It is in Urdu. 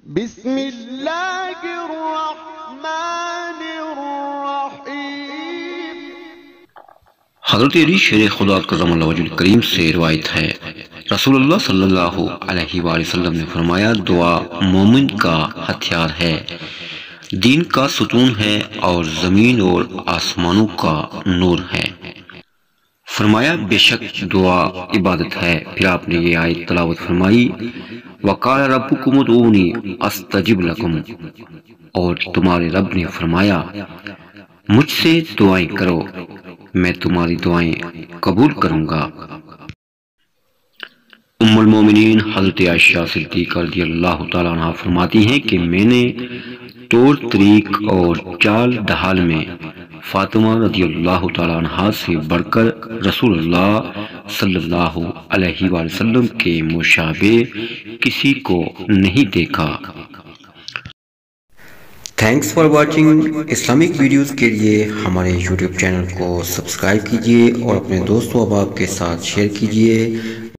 بسم اللہ الرحمن الرحیم۔ حضرت علی شیر خدا کرم اللہ وجہ کریم سے روایت ہے، رسول اللہ صلی اللہ علیہ وآلہ وسلم نے فرمایا، دعا مومن کا ہتھیار ہے، دین کا ستون ہے اور زمین اور آسمانوں کا نور ہے۔ فرمایا بے شک دعا عبادت ہے۔ پھر آپ نے یہ آیت تلاوت فرمائی، وَقَالَ رَبُّكُمُ ادْعُونِي أَسْتَجِبْ لَكُمْ، اور تمہارے رب نے فرمایا مجھ سے دعائیں کرو، میں تمہاری دعائیں قبول کروں گا۔ ام المومنین حضرت عائشہ صدیقہ رضی اللہ تعالیٰ عنہ فرماتی ہیں کہ میں نے طور طریق اور چال ڈھال میں فاطمہ رضی اللہ تعالیٰ عنہ سے بڑھ کر رسول اللہ صلی اللہ علیہ وآلہ وسلم کے مشابہ کسی کو نہیں دیکھا۔ Thanks for watching. Islamic videos کے لیے ہمارے یوٹیوب چینل کو سبسکرائب کیجیے اور اپنے دوستوں و احباب کے ساتھ شیئر کیجیے۔